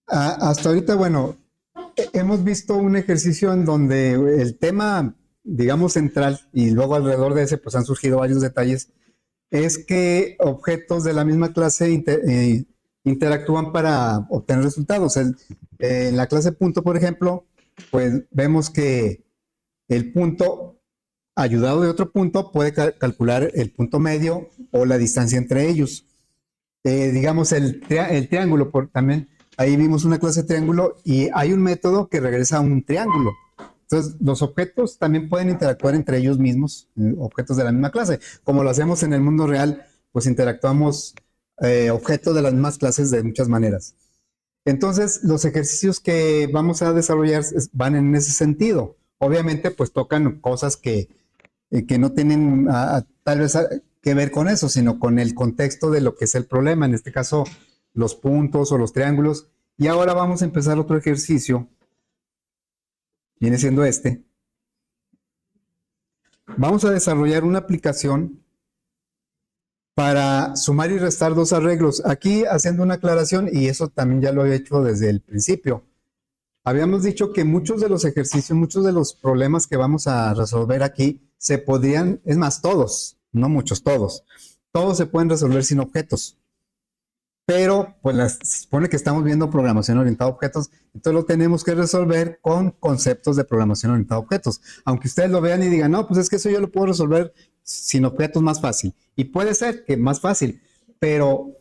Hasta ahorita, bueno, hemos visto un ejercicio en donde el tema, digamos, central, y luego alrededor de ese, pues han surgido varios detalles, es que objetos de la misma clase interactúan para obtener resultados. En la clase punto, por ejemplo, pues vemos que el punto ayudado de otro punto puede calcular el punto medio o la distancia entre ellos. Digamos, el triángulo, también ahí vimos una clase de triángulo y hay un método que regresa a un triángulo. Entonces, los objetos también pueden interactuar entre ellos mismos, objetos de la misma clase. Como lo hacemos en el mundo real, pues interactuamos objetos de las mismas clases de muchas maneras. Entonces, los ejercicios que vamos a desarrollar van en ese sentido. Obviamente, pues tocan cosas que no tienen tal vez que ver con eso, sino con el contexto de lo que es el problema, en este caso los puntos o los triángulos. Y ahora vamos a empezar otro ejercicio, viene siendo este. Vamos a desarrollar una aplicación para sumar y restar dos arreglos. Aquí haciendo una aclaración, y eso también ya lo he hecho desde el principio. Habíamos dicho que muchos de los ejercicios, muchos de los problemas que vamos a resolver aquí se podrían, es más, todos, no muchos, todos se pueden resolver sin objetos. Pero pues se supone que estamos viendo programación orientada a objetos, entonces lo tenemos que resolver con conceptos de programación orientada a objetos. Aunque ustedes lo vean y digan, no, pues es que eso yo lo puedo resolver sin objetos más fácil. Y puede ser que más fácil, pero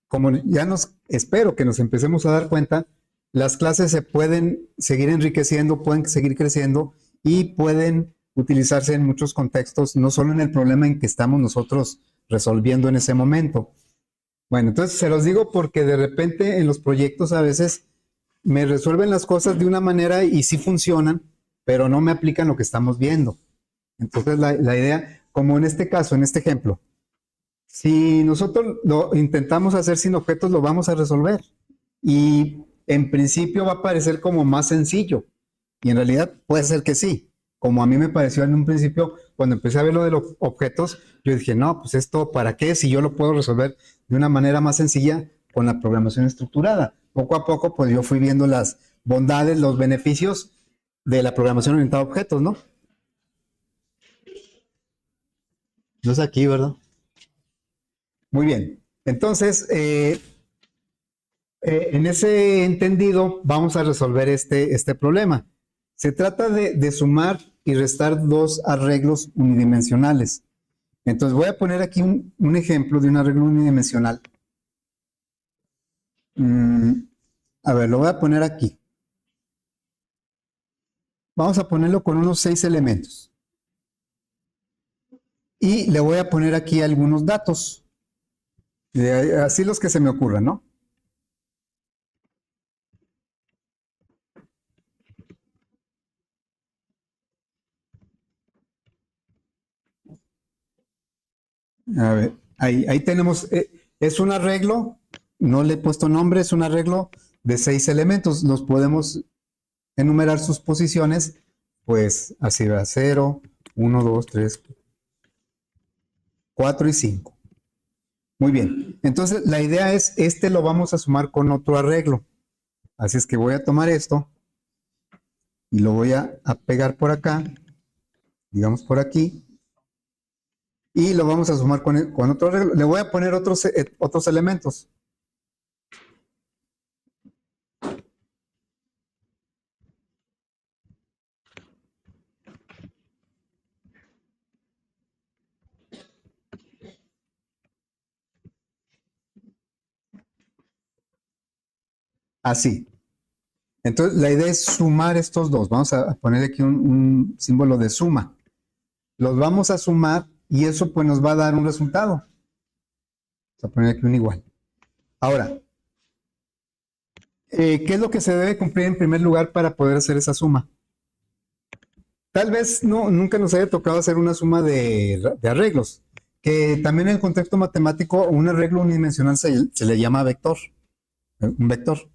como ya espero que nos empecemos a dar cuenta, las clases se pueden seguir enriqueciendo, pueden seguir creciendo y pueden utilizarse en muchos contextos, no solo en el problema en que estamos nosotros resolviendo en ese momento. Bueno, entonces se los digo porque de repente en los proyectos a veces me resuelven las cosas de una manera y sí funcionan, pero no me aplican lo que estamos viendo. Entonces la idea, como en este caso, en este ejemplo, si nosotros lo intentamos hacer sin objetos, lo vamos a resolver. Y en principio va a parecer como más sencillo. Y en realidad puede ser que sí. Como a mí me pareció en un principio, cuando empecé a ver lo de los objetos, yo dije, no, pues esto, ¿para qué? Si yo lo puedo resolver de una manera más sencilla con la programación estructurada. Poco a poco, pues yo fui viendo las bondades, los beneficios de la programación orientada a objetos, ¿no? No es aquí, ¿verdad? Muy bien. Entonces, en ese entendido, vamos a resolver este problema. Se trata de sumar y restar dos arreglos unidimensionales. Entonces voy a poner aquí un ejemplo de un arreglo unidimensional. Mm, a ver, lo voy a poner aquí. Vamos a ponerlo con unos 6 elementos. Y le voy a poner aquí algunos datos. Así los que se me ocurran, ¿no? A ver, ahí tenemos, es un arreglo, no le he puesto nombre, es un arreglo de 6 elementos. Los podemos enumerar sus posiciones, pues así va, 0, 1, 2, 3, 4 y 5. Muy bien, entonces la idea es, lo vamos a sumar con otro arreglo. Así es que voy a tomar esto y lo voy a pegar por acá, digamos por aquí, y lo vamos a sumar con otro arreglo. Le voy a poner otros elementos. Así. Entonces, la idea es sumar estos dos. Vamos a poner aquí un símbolo de suma. Los vamos a sumar y eso pues nos va a dar un resultado. Vamos a poner aquí un igual. Ahora, ¿qué es lo que se debe cumplir en primer lugar para poder hacer esa suma? Tal vez nunca nos haya tocado hacer una suma de arreglos, que también en el contexto matemático un arreglo unidimensional se le llama vector, un vector.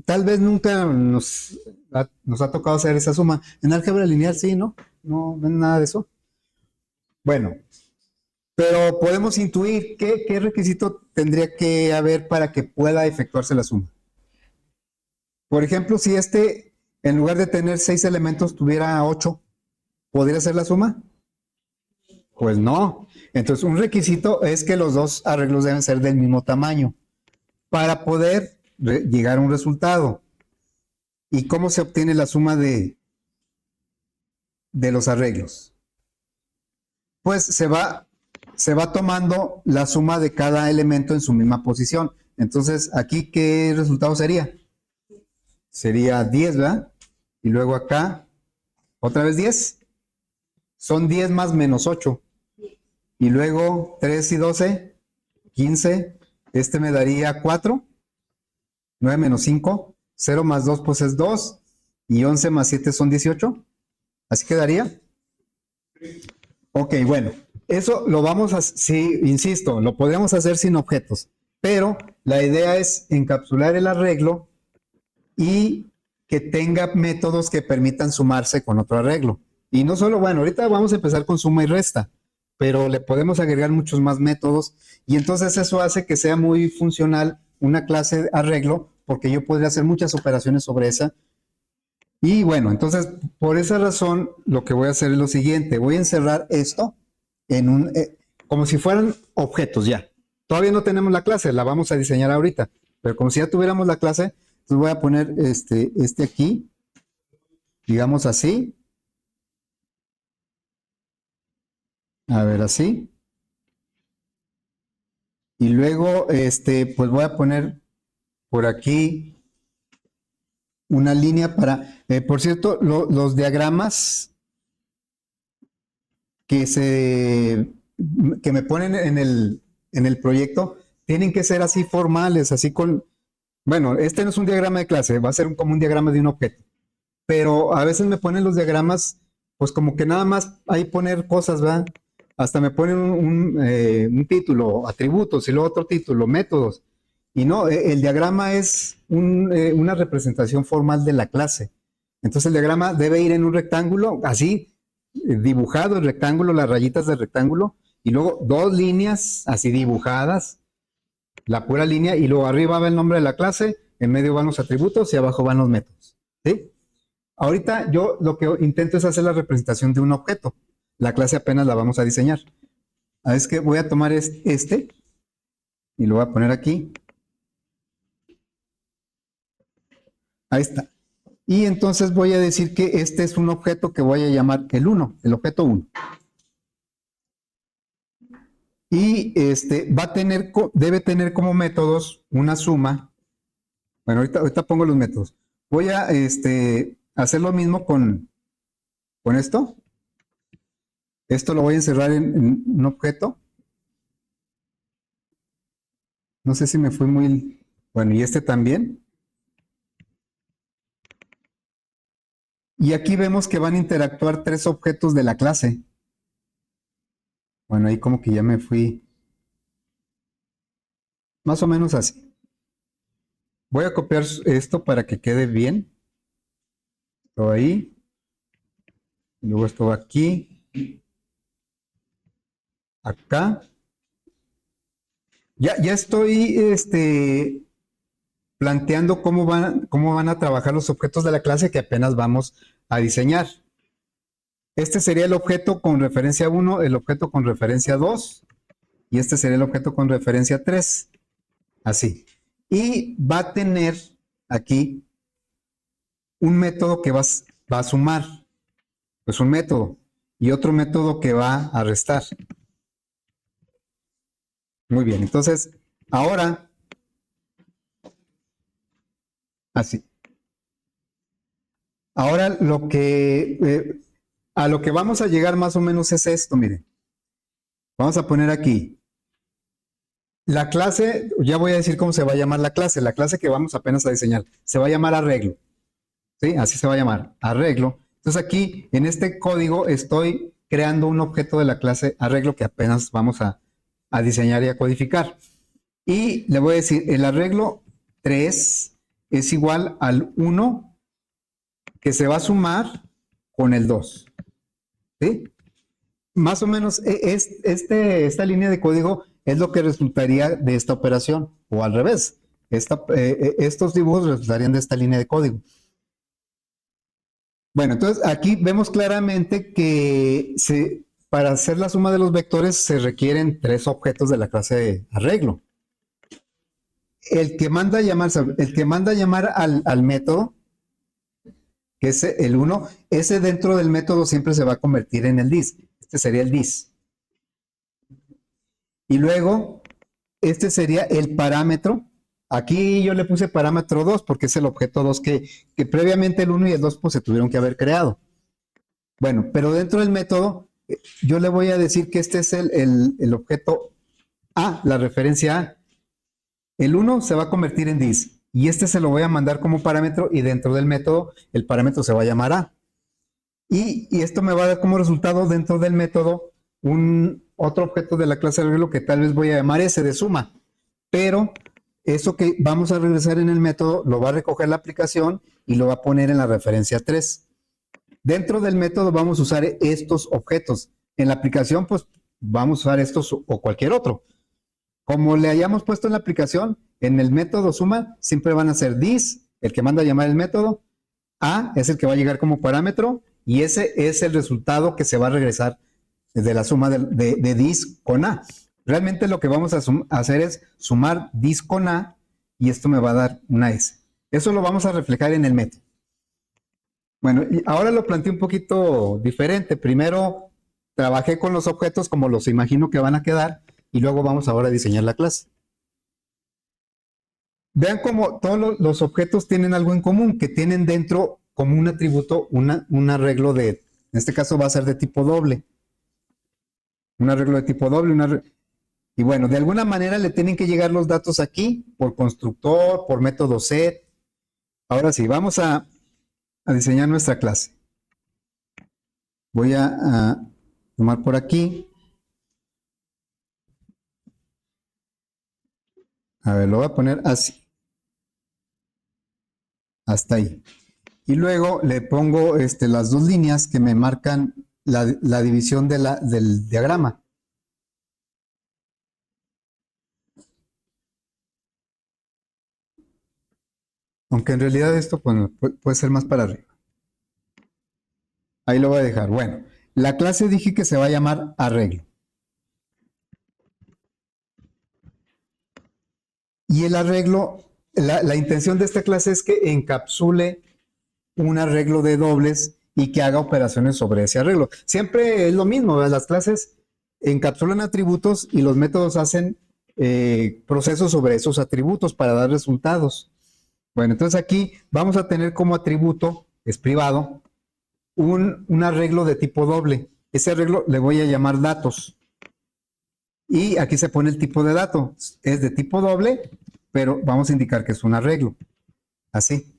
Tal vez nunca nos ha tocado hacer esa suma. En álgebra lineal sí, ¿no? No ven nada de eso. Bueno, pero podemos intuir qué requisito tendría que haber para que pueda efectuarse la suma. Por ejemplo, si este, en lugar de tener 6 elementos, tuviera 8, ¿podría ser la suma? Pues no. Entonces, un requisito es que los dos arreglos deben ser del mismo tamaño para poder llegar a un resultado. ¿Y cómo se obtiene la suma de los arreglos? Pues se va tomando la suma de cada elemento en su misma posición. Entonces, aquí, ¿qué resultado sería? Sería 10, ¿verdad? Y luego acá, otra vez 10. Son 10 más menos 8. Y luego 3 y 12, 15. Este me daría 4. 9 menos 5. 0 más 2 pues es 2. Y 11 más 7 son 18. Así quedaría. Ok, bueno. Eso lo vamos a, sí, insisto, lo podríamos hacer sin objetos. Pero la idea es encapsular el arreglo y que tenga métodos que permitan sumarse con otro arreglo. Y no solo, bueno, ahorita vamos a empezar con suma y resta, pero le podemos agregar muchos más métodos y entonces eso hace que sea muy funcional una clase de arreglo, porque yo podría hacer muchas operaciones sobre esa. Y bueno, entonces por esa razón lo que voy a hacer es lo siguiente, voy a encerrar esto en un, como si fueran objetos ya. Todavía no tenemos la clase, la vamos a diseñar ahorita, pero como si ya tuviéramos la clase, entonces voy a poner este aquí, digamos así. A ver, así. Y luego, pues voy a poner por aquí una línea para, por cierto, los diagramas que me ponen en el proyecto tienen que ser así formales, así con, bueno, este no es un diagrama de clase, va a ser como un diagrama de un objeto, pero a veces me ponen los diagramas, pues como que nada más ahí poner cosas, ¿verdad? Hasta me ponen un título, atributos, y luego otro título, métodos. Y no, el diagrama es una representación formal de la clase. Entonces el diagrama debe ir en un rectángulo, así, dibujado el rectángulo, las rayitas del rectángulo, y luego dos líneas así dibujadas, la pura línea, y luego arriba va el nombre de la clase, en medio van los atributos y abajo van los métodos. ¿Sí? Ahorita yo lo que intento es hacer la representación de un objeto. La clase apenas la vamos a diseñar. Es que voy a tomar este y lo voy a poner aquí. Ahí está. Y entonces voy a decir que este es un objeto que voy a llamar el 1, el objeto 1. Y debe tener como métodos una suma. Bueno, ahorita pongo los métodos. Voy a hacer lo mismo con esto. Esto lo voy a encerrar en un objeto. No sé si me fui muy... Bueno, y este también. Y aquí vemos que van a interactuar tres objetos de la clase. Bueno, ahí como que ya me fui más o menos así. Voy a copiar esto para que quede bien. Esto ahí. Luego esto va aquí. Acá. Ya estoy planteando cómo van a trabajar los objetos de la clase que apenas vamos a diseñar. Este sería el objeto con referencia 1, el objeto con referencia 2 y este sería el objeto con referencia 3. Así. Y va a tener aquí un método que va a sumar. Pues un método. Y otro método que va a restar. Muy bien. Entonces, ahora, así. Ahora a lo que vamos a llegar más o menos es esto, miren. Vamos a poner aquí. La clase, ya voy a decir cómo se va a llamar la clase que vamos apenas a diseñar. Se va a llamar arreglo. ¿Sí? Así se va a llamar, arreglo. Entonces aquí, en este código, estoy creando un objeto de la clase arreglo que apenas vamos a diseñar y a codificar. Y le voy a decir, el arreglo 3 es igual al 1 que se va a sumar con el 2. ¿Sí? Más o menos, esta línea de código es lo que resultaría de esta operación, o al revés. estos dibujos resultarían de esta línea de código. Bueno, entonces aquí vemos claramente que para hacer la suma de los vectores se requieren 3 objetos de la clase de arreglo. El que manda a llamar al método, que es el 1, ese dentro del método siempre se va a convertir en el dis. Este sería el dis. Y luego, este sería el parámetro. Aquí yo le puse parámetro 2 porque es el objeto 2 que previamente el 1 y el 2 pues, se tuvieron que haber creado. Bueno, pero dentro del método, yo le voy a decir que este es el objeto A, la referencia A. El 1 se va a convertir en dis y este se lo voy a mandar como parámetro y dentro del método el parámetro se va a llamar A. Y esto me va a dar como resultado dentro del método otro objeto de la clase de arreglo que tal vez voy a llamar S de suma. Pero eso que vamos a regresar en el método lo va a recoger la aplicación y lo va a poner en la referencia 3. Dentro del método vamos a usar estos objetos. En la aplicación pues vamos a usar estos o cualquier otro. Como le hayamos puesto en la aplicación, en el método suma siempre van a ser dis, el que manda a llamar el método, A es el que va a llegar como parámetro y ese es el resultado que se va a regresar de la suma de dis con A. Realmente lo que vamos a hacer es sumar dis con A y esto me va a dar una S. Eso lo vamos a reflejar en el método. Bueno, y ahora lo planteé un poquito diferente. Primero trabajé con los objetos como los imagino que van a quedar y luego vamos ahora a diseñar la clase. Vean cómo todos los objetos tienen algo en común, que tienen dentro como un atributo un arreglo en este caso va a ser de tipo doble. Un arreglo de tipo doble, y bueno, de alguna manera le tienen que llegar los datos aquí, por constructor, por método set. Ahora sí, vamos a diseñar nuestra clase. Voy a tomar por aquí. A ver, lo voy a poner así. Hasta ahí. Y luego le pongo las 2 líneas que me marcan la división del diagrama. Aunque en realidad esto pues, puede ser más para arriba. Ahí lo voy a dejar. Bueno, la clase dije que se va a llamar arreglo. Y el arreglo, la intención de esta clase es que encapsule un arreglo de dobles y que haga operaciones sobre ese arreglo. Siempre es lo mismo, ¿verdad? Las clases encapsulan atributos y los métodos hacen procesos sobre esos atributos para dar resultados. Bueno, entonces aquí vamos a tener como atributo, es privado, un arreglo de tipo doble. Ese arreglo le voy a llamar datos. Y aquí se pone el tipo de dato. Es de tipo doble, pero vamos a indicar que es un arreglo. Así.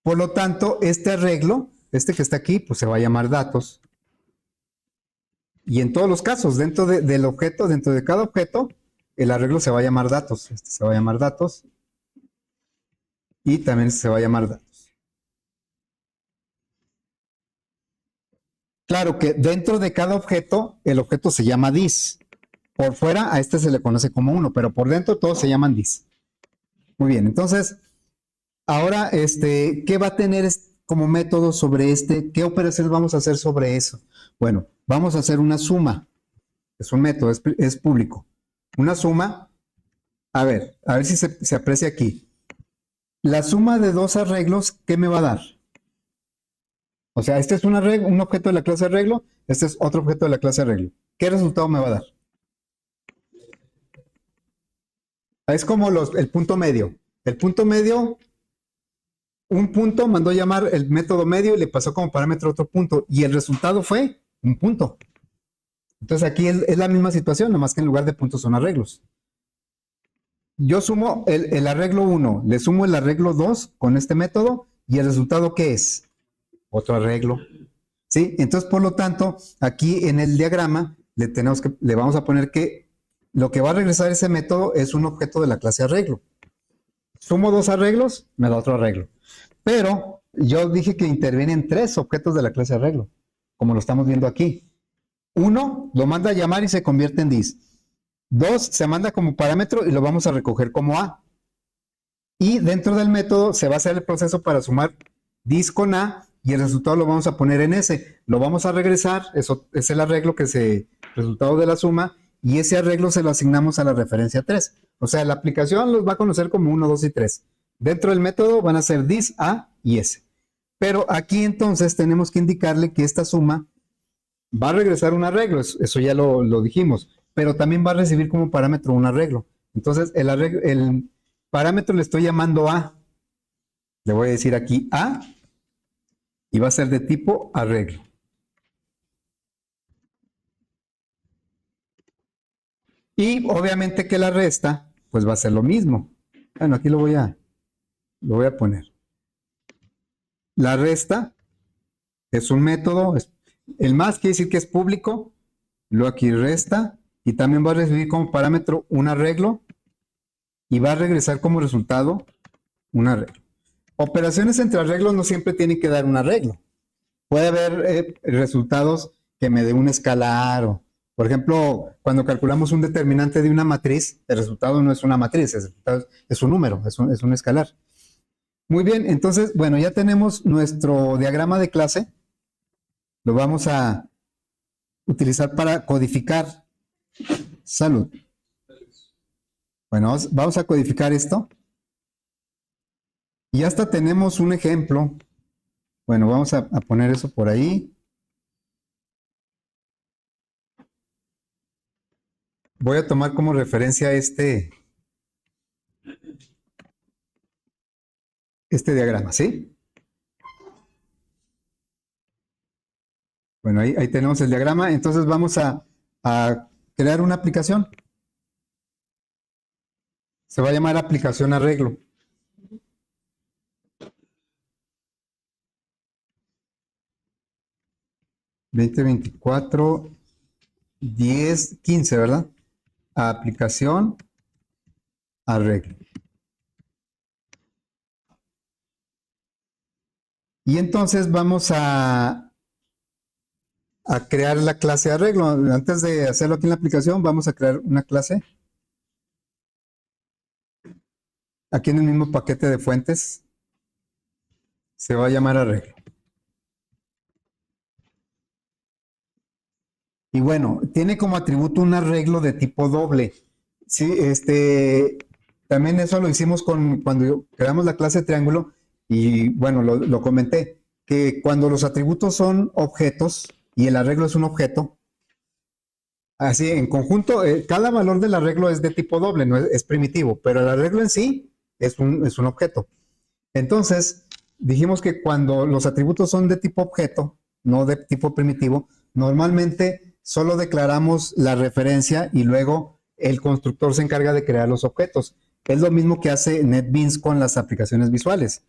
Por lo tanto, este arreglo, este que está aquí, pues se va a llamar datos. Y en todos los casos, dentro del objeto, dentro de cada objeto, el arreglo se va a llamar datos. Este se va a llamar datos. Y también se va a llamar datos. Claro que dentro de cada objeto, el objeto se llama dis. Por fuera a este se le conoce como 1, pero por dentro todos se llaman dis. Muy bien, entonces, ahora, ¿qué va a tener como método sobre ¿Qué operaciones vamos a hacer sobre eso? Bueno, vamos a hacer una suma. Es un método, es público. Una suma, a ver si se aprecia aquí. La suma de 2 arreglos, ¿qué me va a dar? O sea, este es un objeto de la clase arreglo, este es otro objeto de la clase arreglo. ¿Qué resultado me va a dar? Es como el punto medio. El punto medio, un punto mandó llamar el método medio y le pasó como parámetro otro punto. Y el resultado fue un punto. Entonces aquí es la misma situación, nomás que en lugar de puntos son arreglos. Yo sumo el arreglo 1, le sumo el arreglo 2 con este método y el resultado ¿qué es? Otro arreglo. ¿Sí? Entonces, por lo tanto, aquí en el diagrama le vamos a poner que lo que va a regresar ese método es un objeto de la clase arreglo. Sumo 2 arreglos, me da otro arreglo. Pero yo dije que intervienen 3 objetos de la clase arreglo, como lo estamos viendo aquí. 1 lo manda a llamar y se convierte en dis. 2 se manda como parámetro y lo vamos a recoger como A. Y dentro del método se va a hacer el proceso para sumar dis con A y el resultado lo vamos a poner en S. Lo vamos a regresar, eso es el arreglo resultado de la suma, y ese arreglo se lo asignamos a la referencia 3. O sea, la aplicación los va a conocer como 1, 2 y 3. Dentro del método van a ser dis, A y S. Pero aquí entonces tenemos que indicarle que esta suma va a regresar un arreglo, eso ya lo dijimos, pero también va a recibir como parámetro un arreglo. Entonces, el parámetro le estoy llamando A. Le voy a decir aquí A y va a ser de tipo arreglo. Y obviamente que la resta, pues va a ser lo mismo. Bueno, aquí lo voy a poner. La resta es un método, el más quiere decir que es público, luego aquí resta, y también va a recibir como parámetro un arreglo, y va a regresar como resultado un arreglo. Operaciones entre arreglos no siempre tienen que dar un arreglo. Puede haber resultados que me dé un escalar, o, por ejemplo, cuando calculamos un determinante de una matriz, el resultado no es una matriz, el resultado es un número, es un escalar. Muy bien, entonces, bueno, ya tenemos nuestro diagrama de clase. Lo vamos a utilizar para codificar. Salud. Bueno, vamos a codificar esto. Y hasta tenemos un ejemplo. Bueno, vamos a poner eso por ahí. Voy a tomar como referencia este diagrama, ¿sí? Bueno, ahí tenemos el diagrama. Entonces vamos a crear una aplicación. Se va a llamar aplicación arreglo. (2024 10 15), ¿verdad? Aplicación arreglo. Y entonces vamos a crear la clase arreglo. Antes de hacerlo aquí en la aplicación, vamos a crear una clase. Aquí en el mismo paquete de fuentes. Se va a llamar arreglo. Y bueno, tiene como atributo un arreglo de tipo doble. Sí, también eso lo hicimos cuando creamos la clase triángulo, y bueno, lo comenté, que cuando los atributos son objetos y el arreglo es un objeto, así en conjunto, cada valor del arreglo es de tipo doble, no es primitivo, pero el arreglo en sí es un objeto. Entonces, dijimos que cuando los atributos son de tipo objeto, no de tipo primitivo, normalmente solo declaramos la referencia y luego el constructor se encarga de crear los objetos. Es lo mismo que hace NetBeans con las aplicaciones visuales.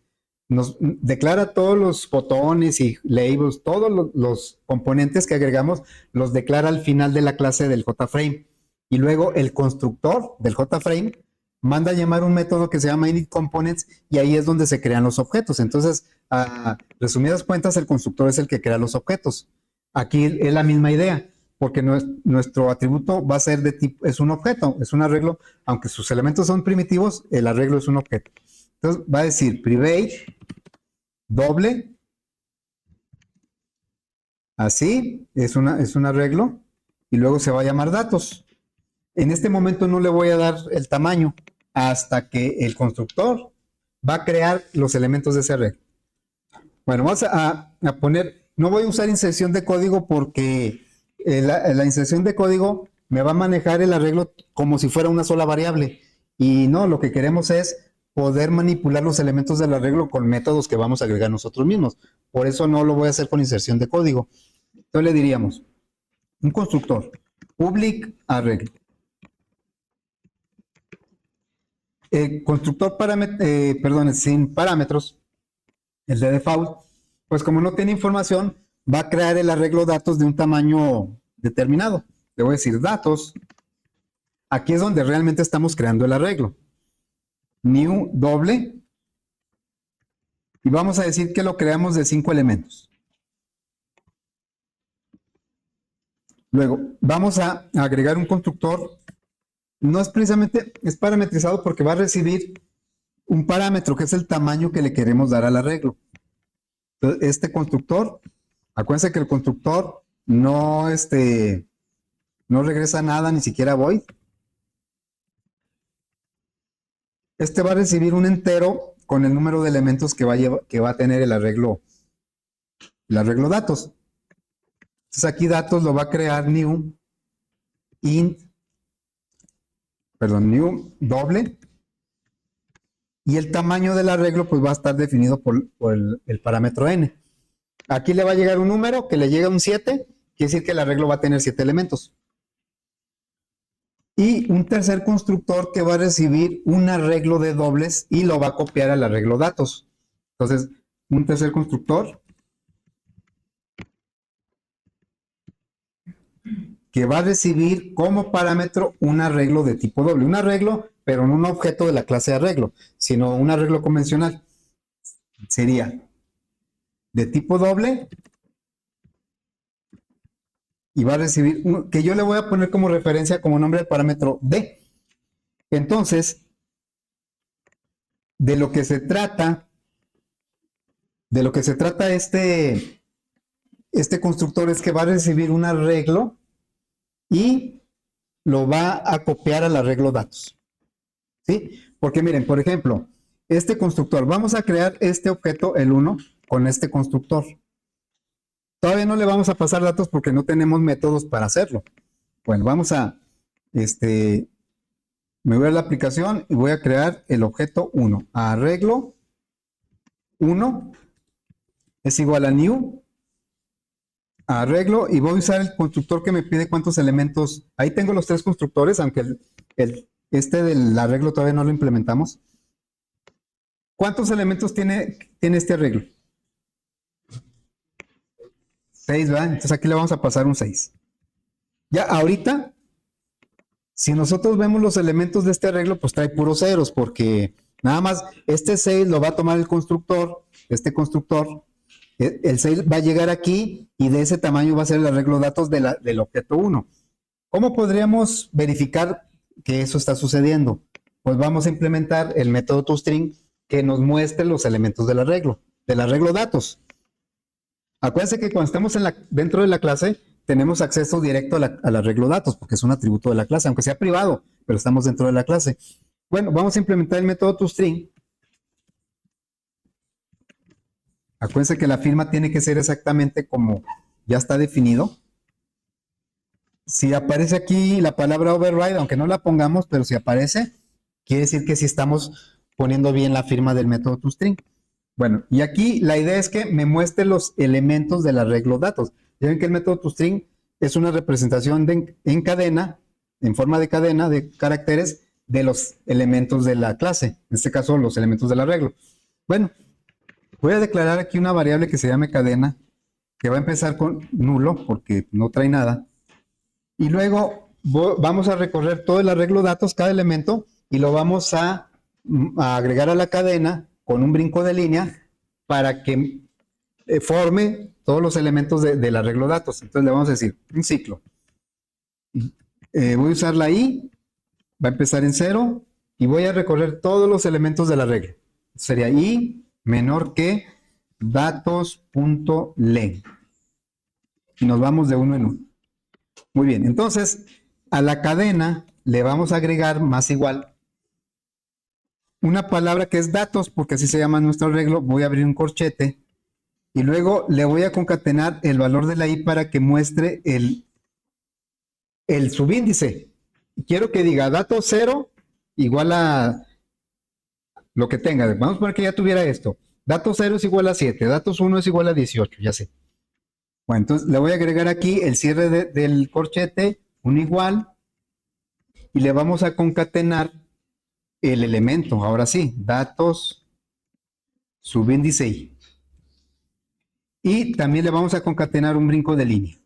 Nos declara todos los botones y labels, todos los componentes que agregamos, los declara al final de la clase del JFrame. Y luego el constructor del JFrame manda a llamar un método que se llama initComponents, y ahí es donde se crean los objetos. Entonces, a resumidas cuentas, el constructor es el que crea los objetos. Aquí es la misma idea, porque nuestro atributo va a ser de tipo, es un objeto, es un arreglo, aunque sus elementos son primitivos, el arreglo es un objeto. Entonces va a decir private doble, así, es un arreglo, y luego se va a llamar datos. En este momento no le voy a dar el tamaño hasta que el constructor va a crear los elementos de ese arreglo. Bueno, vamos a poner, no voy a usar inserción de código porque la inserción de código me va a manejar el arreglo como si fuera una sola variable. Y no, lo que queremos es poder manipular los elementos del arreglo con métodos que vamos a agregar nosotros mismos. Por eso no lo voy a hacer con inserción de código. Entonces le diríamos, un constructor, public arreglo. El constructor sin parámetros, el de default, pues como no tiene información, va a crear el arreglo datos de un tamaño determinado. Le voy a decir datos. Aquí es donde realmente estamos creando el arreglo. New doble. Y vamos a decir que lo creamos de 5 elementos. Luego, vamos a agregar un constructor. No es precisamente, es parametrizado porque va a recibir un parámetro que es el tamaño que le queremos dar al arreglo. Entonces, este constructor, acuérdense que el constructor no regresa nada, ni siquiera void. Este va a recibir un entero con el número de elementos que va a tener el arreglo datos. Entonces aquí datos lo va a crear new doble, y el tamaño del arreglo pues va a estar definido por el parámetro n. Aquí le va a llegar un número que le llega un 7, quiere decir que el arreglo va a tener 7 elementos. Y un tercer constructor que va a recibir un arreglo de dobles y lo va a copiar al arreglo datos. Entonces, un tercer constructor que va a recibir como parámetro un arreglo de tipo doble. Un arreglo, pero no un objeto de la clase arreglo, sino un arreglo convencional. Sería de tipo doble y va a recibir, que yo le voy a poner como referencia como nombre del parámetro D. Entonces, de lo que se trata este constructor es que va a recibir un arreglo y lo va a copiar al arreglo datos. ¿Sí? Porque miren, por ejemplo, este constructor, vamos a crear este objeto, el 1, con este constructor. Todavía no le vamos a pasar datos porque no tenemos métodos para hacerlo. Bueno, vamos a, me voy a la aplicación y voy a crear el objeto 1. Arreglo 1 es igual a new arreglo, y voy a usar el constructor que me pide cuántos elementos. Ahí tengo los 3 constructores, aunque este del arreglo todavía no lo implementamos. ¿Cuántos elementos tiene este arreglo? 6, ¿verdad? Entonces aquí le vamos a pasar un 6. Ya ahorita, si nosotros vemos los elementos de este arreglo, pues trae puros ceros, porque nada más este 6 lo va a tomar el constructor, este constructor. El 6 va a llegar aquí y de ese tamaño va a ser el arreglo datos del objeto 1. ¿Cómo podríamos verificar que eso está sucediendo? Pues vamos a implementar el método toString que nos muestre los elementos del arreglo datos. Acuérdense que cuando estamos dentro de la clase tenemos acceso directo al arreglo datos porque es un atributo de la clase, aunque sea privado, pero estamos dentro de la clase. Bueno, vamos a implementar el método toString. Acuérdense que la firma tiene que ser exactamente como ya está definido. Si aparece aquí la palabra override, aunque no la pongamos, pero si aparece, quiere decir que sí estamos poniendo bien la firma del método toString. Bueno, y aquí la idea es que me muestre los elementos del arreglo datos. Ya ven que el método toString es una representación en cadena, en forma de cadena de caracteres de los elementos de la clase. En este caso, los elementos del arreglo. Bueno, voy a declarar aquí una variable que se llame cadena, que va a empezar con nulo, porque no trae nada. Y luego vamos a recorrer todo el arreglo datos, cada elemento, y lo vamos a agregar a la cadena con un brinco de línea para que forme todos los elementos del arreglo datos. Entonces le vamos a decir un ciclo. Voy a usar la i, va a empezar en 0, y voy a recorrer todos los elementos del arreglo. Sería i menor que datos.len. Y nos vamos de uno en uno. Muy bien, entonces a la cadena le vamos a agregar más igual una palabra que es datos, porque así se llama nuestro arreglo. Voy a abrir un corchete y luego le voy a concatenar el valor de la i para que muestre el subíndice. Quiero que diga datos 0 igual a lo que tenga. Vamos a poner que ya tuviera esto. Datos 0 es igual a 7, datos 1 es igual a 18, ya sé. Bueno, entonces le voy a agregar aquí el cierre del corchete, un igual, y le vamos a concatenar el elemento, ahora sí, datos subíndice i. Y también le vamos a concatenar un brinco de línea.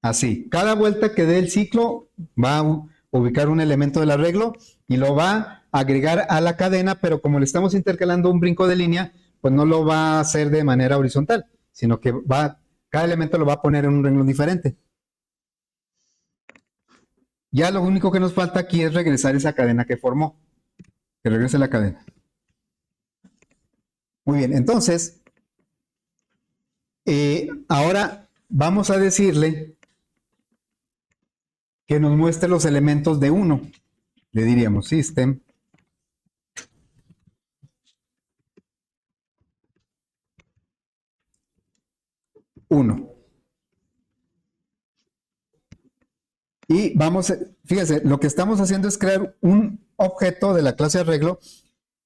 Así, cada vuelta que dé el ciclo va a ubicar un elemento del arreglo y lo va a agregar a la cadena, pero como le estamos intercalando un brinco de línea, pues no lo va a hacer de manera horizontal, sino que cada elemento lo va a poner en un renglón diferente. Ya lo único que nos falta aquí es regresar esa cadena que formó. Que regrese la cadena. Muy bien, entonces, ahora vamos a decirle que nos muestre los elementos de 1. Le diríamos system. Uno. Y vamos, fíjese, lo que estamos haciendo es crear un objeto de la clase arreglo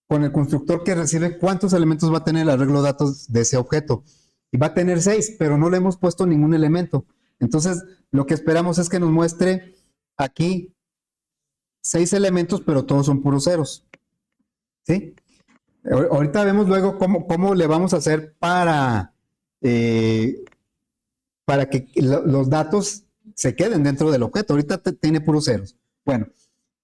con el constructor que recibe cuántos elementos va a tener el arreglo datos de ese objeto. Y va a tener 6, pero no le hemos puesto ningún elemento. Entonces, lo que esperamos es que nos muestre aquí 6 elementos, pero todos son puros ceros. ¿Sí? Ahorita vemos luego cómo le vamos a hacer para que los datos se queden dentro del objeto. Ahorita tiene puros ceros. Bueno,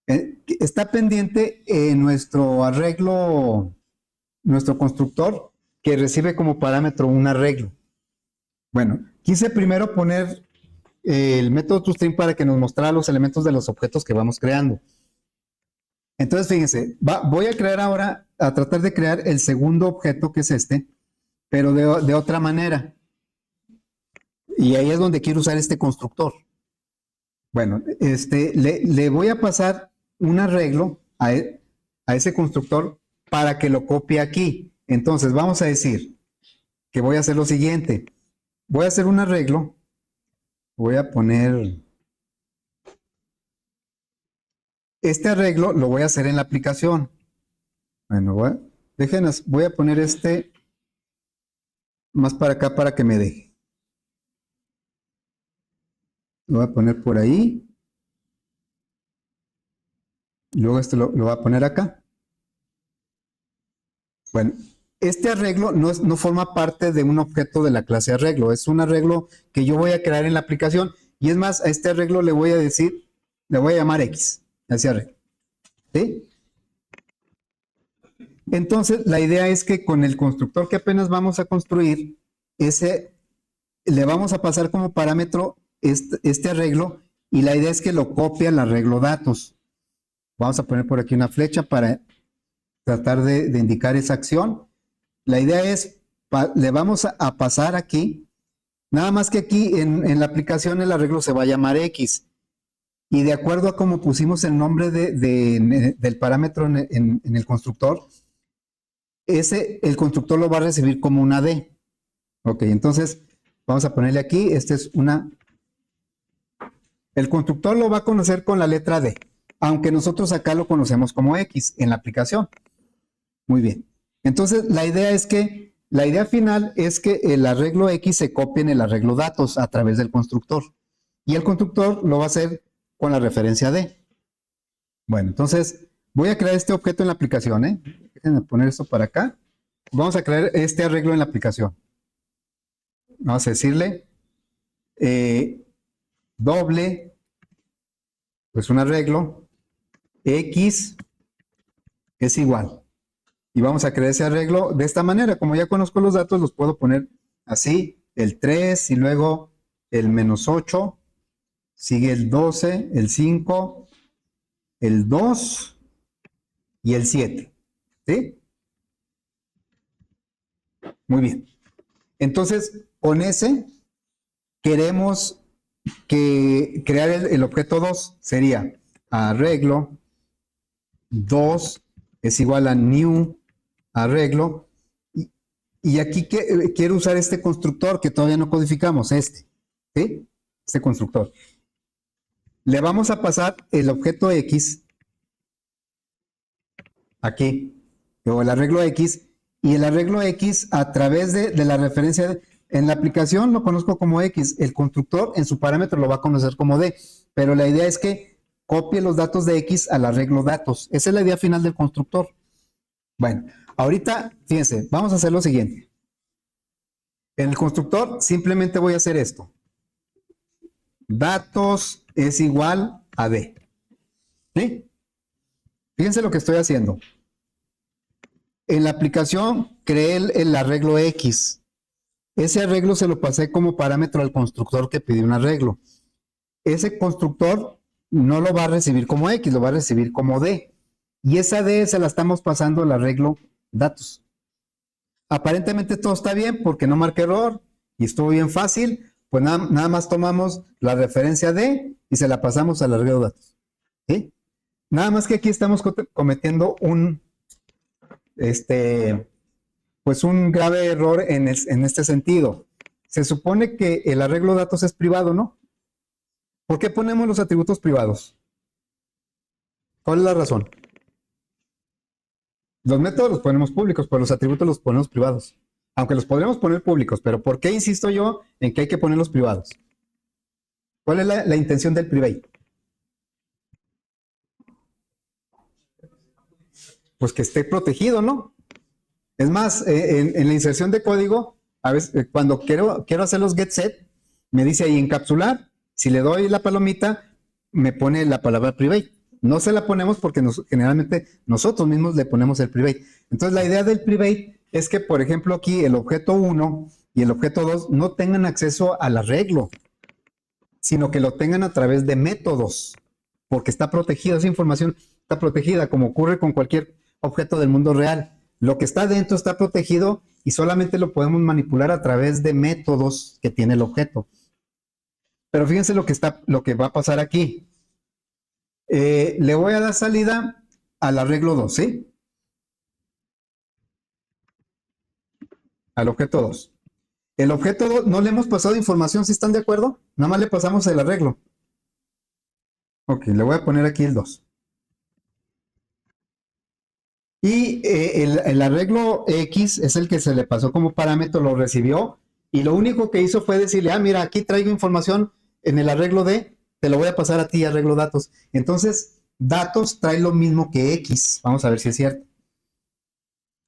está pendiente nuestro arreglo, nuestro constructor que recibe como parámetro un arreglo. Bueno, quise primero poner el método toString para que nos mostrara los elementos de los objetos que vamos creando. Entonces, fíjense, voy a crear ahora, a tratar de crear el segundo objeto que es este, pero de otra manera. Y ahí es donde quiero usar este constructor. Bueno, le voy a pasar un arreglo a ese constructor para que lo copie aquí. Entonces, vamos a decir que voy a hacer lo siguiente. Voy a hacer un arreglo. Voy a poner... Este arreglo lo voy a hacer en la aplicación. Bueno, voy a poner este más para acá para que me deje. Lo voy a poner por ahí. Luego esto lo voy a poner acá. Bueno, este arreglo no forma parte de un objeto de la clase arreglo. Es un arreglo que yo voy a crear en la aplicación. Y es más, a este arreglo le voy a decir, le voy a llamar X. Ese arreglo. ¿Sí? Entonces, la idea es que con el constructor que apenas vamos a construir, le vamos a pasar como parámetro este arreglo y la idea es que lo copie al arreglo datos. Vamos a poner por aquí una flecha para tratar de indicar esa acción. La idea es, le vamos a pasar aquí, nada más que aquí en la aplicación el arreglo se va a llamar X. Y de acuerdo a cómo pusimos el nombre del parámetro en el constructor, el constructor lo va a recibir como una D. Ok, entonces vamos a ponerle aquí, el constructor lo va a conocer con la letra D, aunque nosotros acá lo conocemos como X en la aplicación. Muy bien. Entonces la idea final es que el arreglo X se copie en el arreglo datos a través del constructor. Y el constructor lo va a hacer con la referencia D. Bueno, entonces voy a crear este objeto en la aplicación, ¿eh? Déjenme poner esto para acá. Vamos a crear este arreglo en la aplicación. Vamos a decirle doble, pues un arreglo, X es igual. Y vamos a crear ese arreglo de esta manera. Como ya conozco los datos, los puedo poner así, el 3 y luego el -8. Sigue el 12, el 5, el 2 y el 7. ¿Sí? Muy bien. Entonces, con ese queremos crear el objeto 2. Sería arreglo 2 es igual a new arreglo. Y aquí quiero usar este constructor que todavía no codificamos, ¿sí? Este constructor. Le vamos a pasar el objeto X aquí, o el arreglo X, y el arreglo X a través de la referencia en la aplicación lo conozco como X, el constructor en su parámetro lo va a conocer como D, pero la idea es que copie los datos de X al arreglo datos. Esa es la idea final del constructor. Bueno, ahorita, fíjense, vamos a hacer lo siguiente. En el constructor simplemente voy a hacer esto. Datos es igual a D. ¿Sí? Fíjense lo que estoy haciendo. En la aplicación creé el arreglo X. Ese arreglo se lo pasé como parámetro al constructor que pidió un arreglo. Ese constructor no lo va a recibir como X, lo va a recibir como D. y esa D se la estamos pasando al arreglo datos. Aparentemente todo está bien porque no marqué error y estuvo bien fácil, pues nada más tomamos la referencia D y se la pasamos al arreglo datos. ¿Sí? Nada más que aquí estamos cometiendo pues un grave error en este sentido. Se supone que el arreglo de datos es privado, ¿no? ¿Por qué ponemos los atributos privados? ¿Cuál es la razón? Los métodos los ponemos públicos, pero los atributos los ponemos privados. Aunque los podríamos poner públicos, pero ¿por qué insisto yo en que hay que ponerlos privados? ¿Cuál es la intención del private? Pues que esté protegido, ¿no? Es más, en la inserción de código, a veces cuando quiero hacer los get set, me dice ahí encapsular, si le doy la palomita, me pone la palabra private. No se la ponemos porque generalmente nosotros mismos le ponemos el private. Entonces la idea del private es que, por ejemplo, aquí el objeto 1 y el objeto 2 no tengan acceso al arreglo, sino que lo tengan a través de métodos, porque está protegida, esa información está protegida, como ocurre con cualquier objeto del mundo real. Lo que está dentro está protegido y solamente lo podemos manipular a través de métodos que tiene el objeto. Pero fíjense lo que va a pasar aquí. Le voy a dar salida al arreglo 2, ¿sí? Al objeto 2. El objeto 2 no le hemos pasado información, ¿sí están de acuerdo? Nada más le pasamos el arreglo. Ok, le voy a poner aquí el 2. Y el arreglo X es el que se le pasó como parámetro, lo recibió y lo único que hizo fue decirle, mira, aquí traigo información en el arreglo D, te lo voy a pasar a ti, arreglo datos. Entonces, datos trae lo mismo que X. Vamos a ver si es cierto.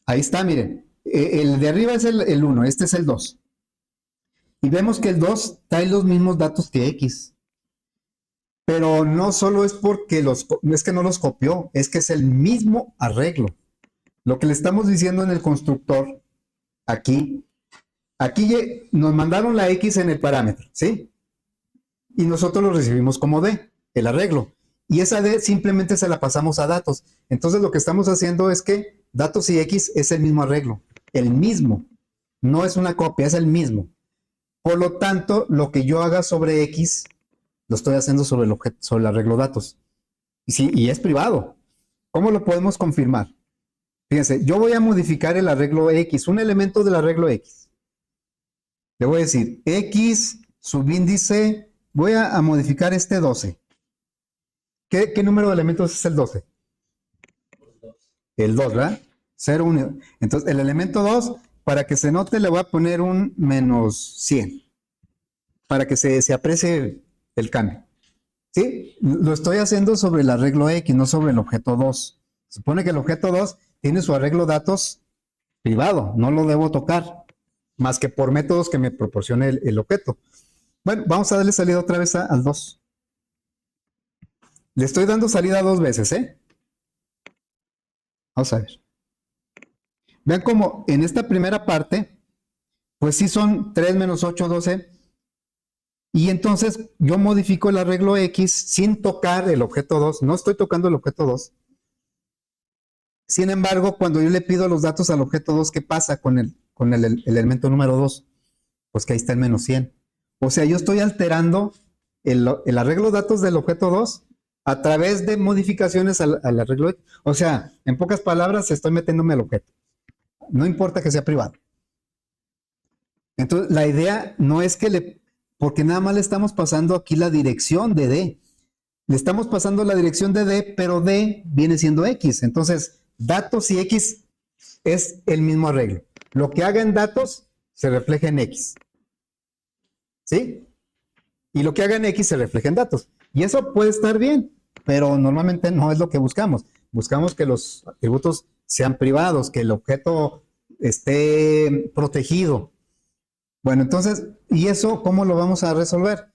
Ahí está, miren. El de arriba es el 1, este es el 2. Y vemos que el 2 trae los mismos datos que X. Pero no solo es porque es que no los copió, es que es el mismo arreglo. Lo que le estamos diciendo en el constructor, aquí nos mandaron la X en el parámetro, ¿sí? Y nosotros lo recibimos como D, el arreglo. Y esa D simplemente se la pasamos a datos. Entonces lo que estamos haciendo es que datos y X es el mismo arreglo, el mismo. No es una copia, es el mismo. Por lo tanto, lo que yo haga sobre X, lo estoy haciendo sobre el objeto, sobre el arreglo datos. Y, sí, y es privado. ¿Cómo lo podemos confirmar? Fíjense, yo voy a modificar el arreglo X, un elemento del arreglo X. Le voy a decir X, subíndice, voy a modificar este 12. ¿Qué número de elementos es el 12? El 2, ¿verdad? 0, 1. Entonces, el elemento 2, para que se note, le voy a poner un menos 100, para que se aprecie el cambio. ¿Sí? Lo estoy haciendo sobre el arreglo X, no sobre el objeto 2. Se supone que el objeto 2 tiene su arreglo datos privado, no lo debo tocar, más que por métodos que me proporcione el objeto. Bueno, vamos a darle salida otra vez al 2. Le estoy dando salida 2 veces, ¿eh? Vamos a ver. Vean como en esta primera parte, pues sí son 3 menos 8, 12. Y entonces yo modifico el arreglo X sin tocar el objeto 2. No estoy tocando el objeto 2. Sin embargo, cuando yo le pido los datos al objeto 2, ¿qué pasa con el elemento número 2? Pues que ahí está el menos 100. O sea, yo estoy alterando el arreglo datos del objeto 2 a través de modificaciones al arreglo X. O sea, en pocas palabras, estoy metiéndome al objeto. No importa que sea privado. Entonces, la idea no es que porque nada más le estamos pasando aquí la dirección de D. Le estamos pasando la dirección de D, pero D viene siendo X. Entonces, datos y X es el mismo arreglo. Lo que haga en datos se refleja en X. ¿Sí? Y lo que haga en X se refleja en datos. Y eso puede estar bien, pero normalmente no es lo que buscamos. Buscamos que los atributos sean privados, que el objeto esté protegido. Bueno, entonces, ¿y eso cómo lo vamos a resolver?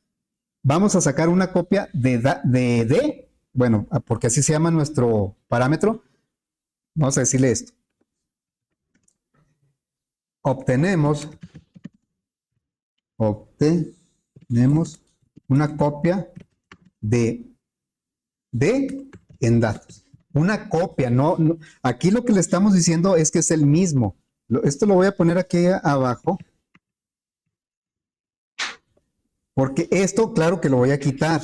Vamos a sacar una copia de D, bueno, porque así se llama nuestro parámetro. Vamos a decirle esto. Obtenemos una copia de D en datos. una copia, aquí lo que le estamos diciendo es que es el mismo. Esto lo voy a poner aquí abajo, porque esto, claro que lo voy a quitar.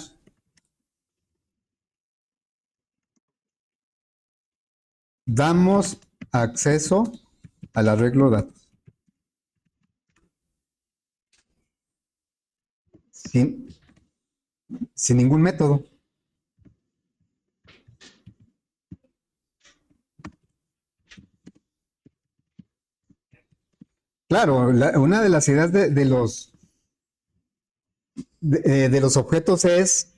Damos acceso al arreglo de datos. Sin ningún método. Claro, una de las ideas de los objetos es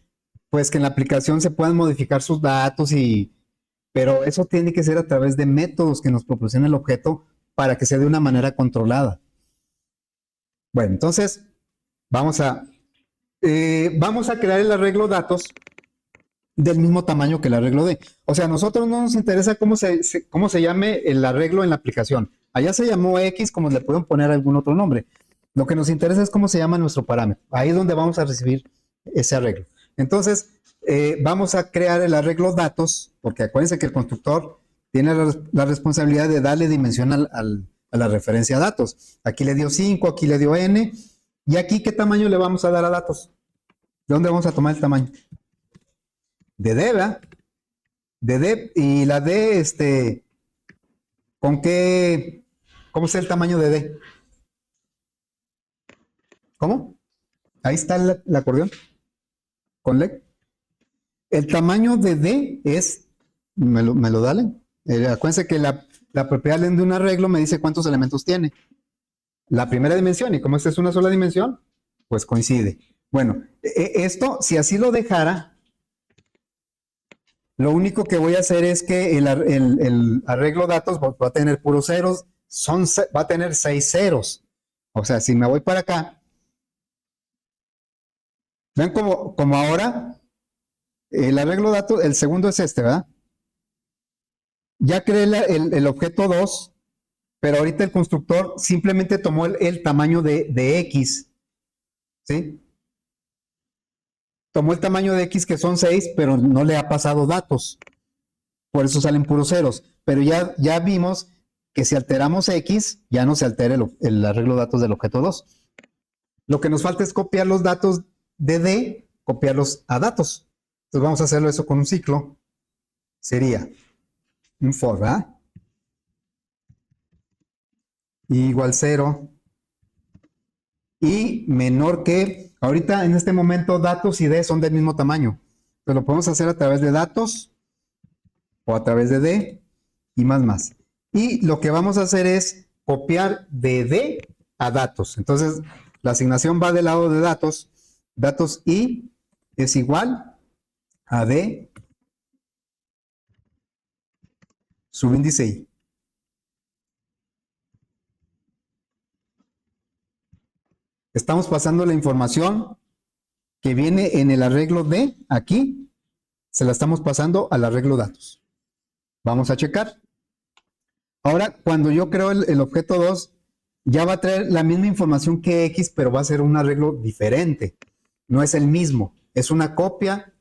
pues que en la aplicación se puedan modificar sus datos pero eso tiene que ser a través de métodos que nos proporciona el objeto para que sea de una manera controlada. Bueno, entonces vamos a crear el arreglo datos del mismo tamaño que el arreglo D. O sea, a nosotros no nos interesa cómo se llame el arreglo en la aplicación. Allá se llamó X, como le pueden poner algún otro nombre. Lo que nos interesa es cómo se llama nuestro parámetro. Ahí es donde vamos a recibir ese arreglo. Entonces, vamos a crear el arreglo datos, porque acuérdense que el constructor tiene la responsabilidad de darle dimensión a la referencia a datos. Aquí le dio 5, aquí le dio n. ¿Y aquí qué tamaño le vamos a dar a datos? ¿De dónde vamos a tomar el tamaño? De D, ¿verdad? De D, y la D, ¿cómo es el tamaño de D? ¿Cómo? Ahí está el acordeón, con LED. El tamaño de D es, me lo dale. Acuérdense que la propiedad de un arreglo me dice cuántos elementos tiene. La primera dimensión, y como esta es una sola dimensión, pues coincide. Bueno, esto, si así lo dejara, lo único que voy a hacer es que el arreglo datos va a tener puros ceros, va a tener 6 ceros. O sea, si me voy para acá, ven como ahora el arreglo datos, el segundo es este, ¿verdad? Ya creé el objeto 2, pero ahorita el constructor simplemente tomó el tamaño de X, ¿sí? Tomó el tamaño de X que son 6, pero no le ha pasado datos. Por eso salen puros ceros. Pero ya vimos que si alteramos X, ya no se altera el arreglo de datos del objeto 2. Lo que nos falta es copiar los datos de D, copiarlos a datos. Entonces vamos a hacerlo eso con un ciclo. Sería un for, ¿verdad? Igual 0 y menor que, ahorita en este momento datos y D son del mismo tamaño. Entonces lo podemos hacer a través de datos o a través de D y más. Y lo que vamos a hacer es copiar de D a datos. Entonces la asignación va del lado de datos. Datos I es igual a D subíndice I. Estamos pasando la información que viene en el arreglo D aquí, se la estamos pasando al arreglo datos. Vamos a checar. Ahora, cuando yo creo el objeto 2, ya va a traer la misma información que X, pero va a ser un arreglo diferente. No es el mismo, es una copia.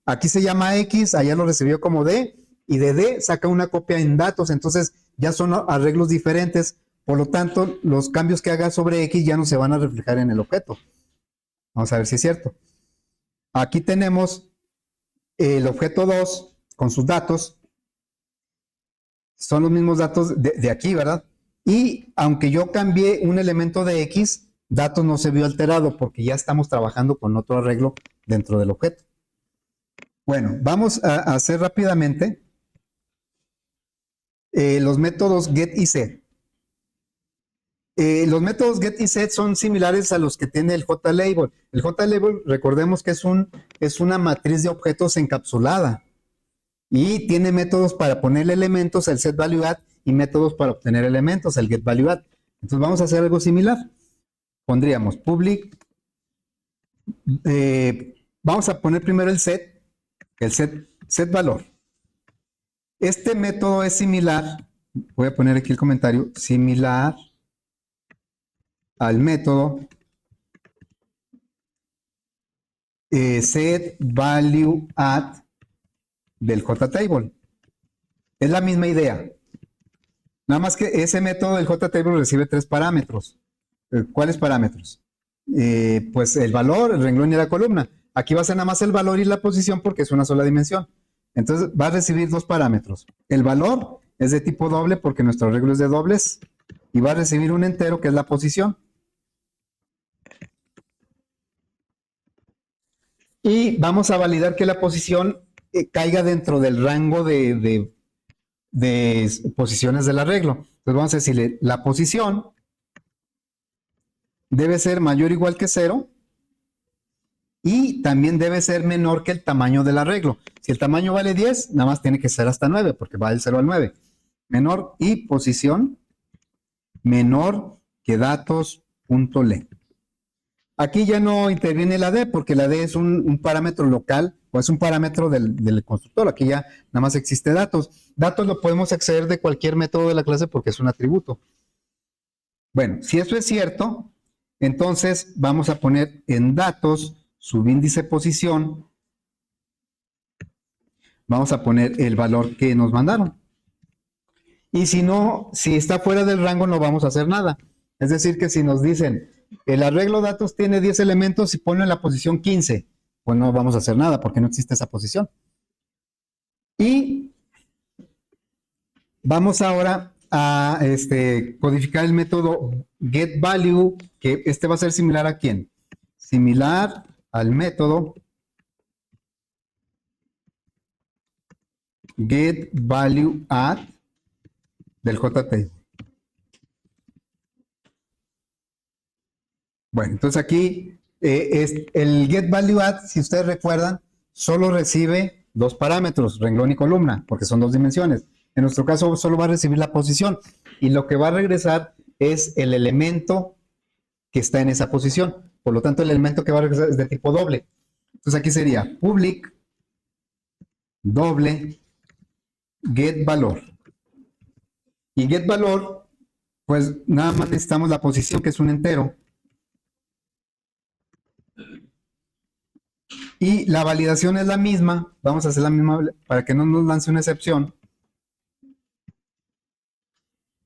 Aquí se llama X, allá lo recibió como D, y de D saca una copia en datos, entonces ya son arreglos diferentes. Por lo tanto, los cambios que haga sobre X ya no se van a reflejar en el objeto. Vamos a ver si es cierto. Aquí tenemos el objeto 2 con sus datos. Son los mismos datos de aquí, ¿verdad? Y aunque yo cambié un elemento de X, datos no se vio alterado porque ya estamos trabajando con otro arreglo dentro del objeto. Bueno, vamos a hacer rápidamente los métodos get y set. Los métodos get y set son similares a los que tiene el JLabel. El JLabel, recordemos que es una matriz de objetos encapsulada y tiene métodos para ponerle elementos, el setValueAdd, y métodos para obtener elementos, el getValueAdd. Entonces vamos a hacer algo similar. Pondríamos public, vamos a poner primero el set valor. Este método es similar, voy a poner aquí el comentario, similar al método setValueAdd del JTable. Es la misma idea. Nada más que ese método del JTable recibe 3 parámetros. ¿Cuáles parámetros? Pues el valor, el renglón y la columna. Aquí va a ser nada más el valor y la posición porque es una sola dimensión. Entonces va a recibir 2 parámetros. El valor es de tipo doble porque nuestro arreglo es de dobles. Y va a recibir un entero que es la posición. Y vamos a validar que la posición caiga dentro del rango de posiciones del arreglo. Entonces vamos a decirle, la posición debe ser mayor o igual que 0 y también debe ser menor que el tamaño del arreglo. Si el tamaño vale 10, nada más tiene que ser hasta 9 porque va del 0 al 9. Menor y posición menor que datos.le. Aquí ya no interviene la D porque la D es un parámetro local o es un parámetro del constructor. Aquí ya nada más existe datos. Datos lo podemos acceder de cualquier método de la clase porque es un atributo. Bueno, si eso es cierto, entonces vamos a poner en datos subíndice posición. Vamos a poner el valor que nos mandaron. Y si no, si está fuera del rango no vamos a hacer nada. Es decir que si nos dicen el arreglo datos tiene 10 elementos y pone en la posición 15, pues no vamos a hacer nada porque no existe esa posición. Y vamos ahora a codificar el método getValue, que este va a ser similar a ¿quién? Similar al método getValueAdd del JTable. Bueno, entonces aquí el getValueAdd, si ustedes recuerdan, solo recibe 2 parámetros, renglón y columna, porque son 2 dimensiones. En nuestro caso solo va a recibir la posición y lo que va a regresar es el elemento que está en esa posición. Por lo tanto, el elemento que va a regresar es de tipo doble. Entonces aquí sería public doble getValor. Y getValor, pues nada más necesitamos la posición que es un entero. Y la validación es la misma. Vamos a hacer la misma para que no nos lance una excepción.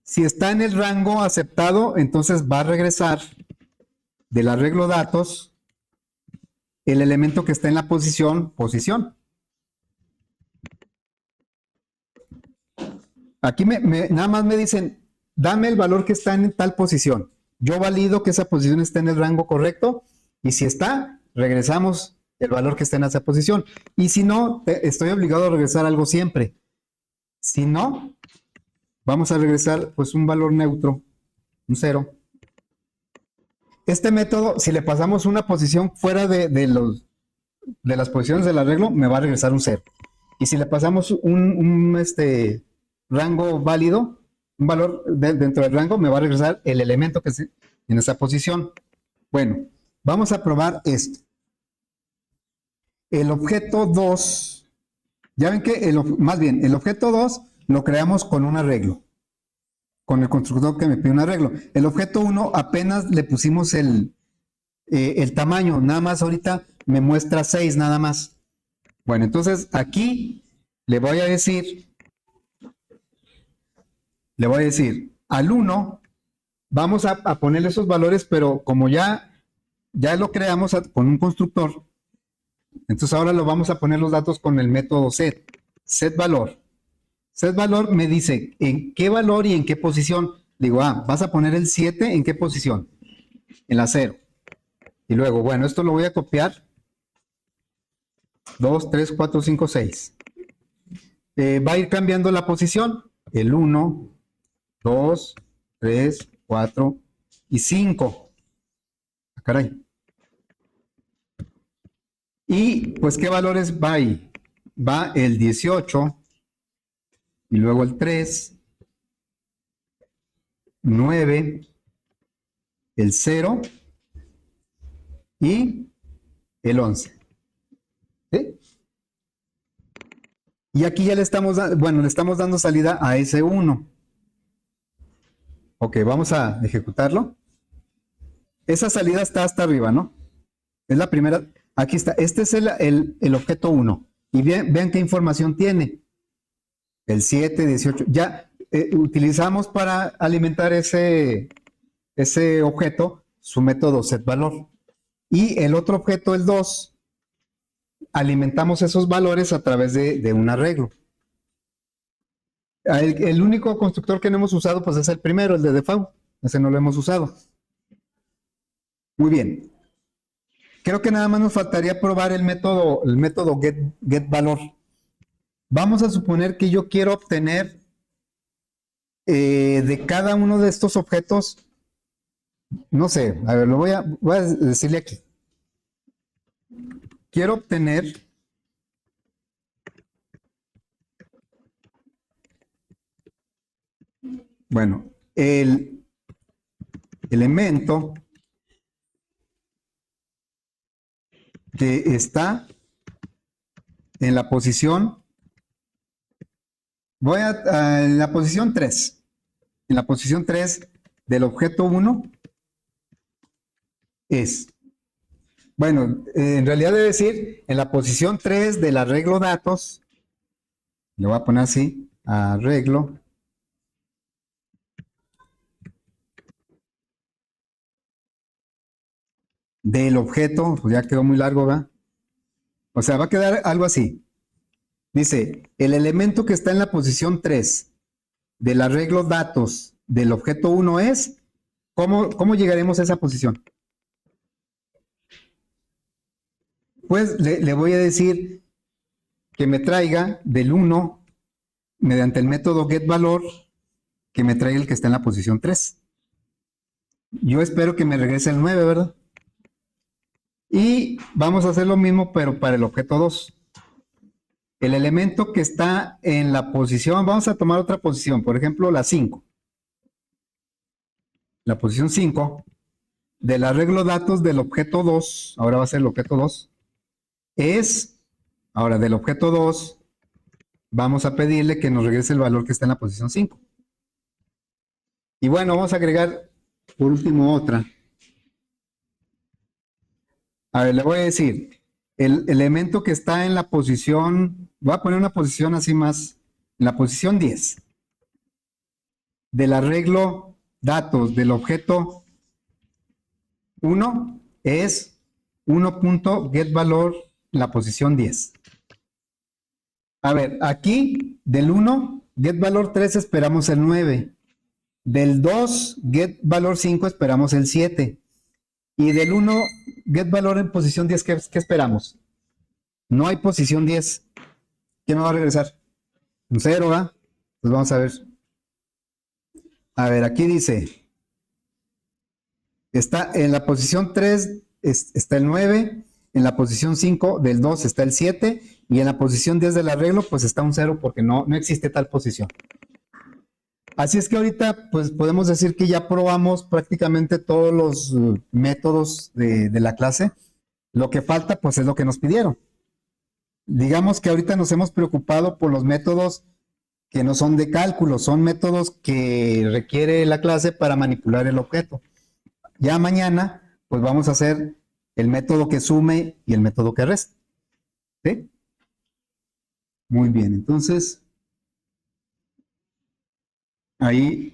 Si está en el rango aceptado, entonces va a regresar del arreglo datos el elemento que está en la posición. Aquí nada más me dicen, dame el valor que está en tal posición. Yo valido que esa posición está en el rango correcto y si está, regresamos el valor que está en esa posición. Y si no, estoy obligado a regresar algo siempre. Si no, vamos a regresar pues un valor neutro, un 0. Este método, si le pasamos una posición fuera de las posiciones del arreglo, me va a regresar un 0. Y si le pasamos un rango válido, un valor dentro del rango, me va a regresar el elemento que esté en esa posición. Bueno, vamos a probar esto. El objeto 2, ya ven que el objeto 2 lo creamos con un arreglo, con el constructor que me pide un arreglo. El objeto 1 apenas le pusimos el tamaño, nada más ahorita me muestra 6 nada más. Bueno, entonces aquí le voy a decir al 1, vamos a ponerle esos valores, pero como ya lo creamos con un constructor, entonces ahora lo vamos a poner los datos con el método setValor. SetValor me dice en qué valor y en qué posición. Digo, vas a poner el 7 en qué posición. En la 0. Y luego, bueno, esto lo voy a copiar. 2, 3, 4, 5, 6. Va a ir cambiando la posición. El 1, 2, 3, 4 y 5. Caray. Y pues, ¿qué valores va ahí? Va el 18. Y luego el 3, 9, el 0 y el 11. ¿Sí? Y aquí ya le estamos dando salida a ese 1. Ok, vamos a ejecutarlo. Esa salida está hasta arriba, ¿no? Es la primera. Aquí está. Este es el objeto 1. Y vean qué información tiene. El 7, 18. Ya utilizamos para alimentar ese objeto su método setValor. Y el otro objeto, el 2, alimentamos esos valores a través de un arreglo. El único constructor que no hemos usado pues es el primero, el de default. Ese no lo hemos usado. Muy bien. Creo que nada más nos faltaría probar el método getValor. Vamos a suponer que yo quiero obtener de cada uno de estos objetos, no sé, a ver, voy a decirle aquí. Quiero obtener bueno, el elemento que está en la posición, en la posición 3. En la posición 3 del objeto 1 es, bueno, en realidad debe decir en la posición 3 del arreglo datos, le voy a poner así, arreglo del objeto, pues ya quedó muy largo, ¿verdad? O sea, va a quedar algo así. Dice, el elemento que está en la posición 3 del arreglo datos del objeto 1 es, ¿cómo llegaremos a esa posición? Pues le voy a decir que me traiga del 1 mediante el método getValor, que me traiga el que está en la posición 3. Yo espero que me regrese el 9, ¿verdad? Y vamos a hacer lo mismo, pero para el objeto 2. El elemento que está en la posición, vamos a tomar otra posición, por ejemplo, la 5. La posición 5 del arreglo datos del objeto 2, ahora va a ser el objeto 2, es, ahora del objeto 2, vamos a pedirle que nos regrese el valor que está en la posición 5. Y bueno, vamos a agregar por último otra. A ver, le voy a decir, el elemento que está en la posición, voy a poner una posición así más, en la posición 10, del arreglo datos del objeto 1 es 1.getValor en la posición 10. A ver, aquí del 1, getValor 3 esperamos el 9. Del 2, getValor 5 esperamos el 7. Y del 1, getValor en posición 10, ¿qué esperamos? No hay posición 10. ¿Qué me va a regresar? Un 0, ¿va? Pues vamos a ver. A ver, aquí dice, está en la posición 3, está el 9, en la posición 5 del 2 está el 7, y en la posición 10 del arreglo, pues está un 0 porque no existe tal posición. Así es que ahorita, pues podemos decir que ya probamos prácticamente todos los métodos de la clase. Lo que falta, pues es lo que nos pidieron. Digamos que ahorita nos hemos preocupado por los métodos que no son de cálculo, son métodos que requiere la clase para manipular el objeto. Ya mañana, pues vamos a hacer el método que sume y el método que resta. ¿Sí? Muy bien, entonces, ahí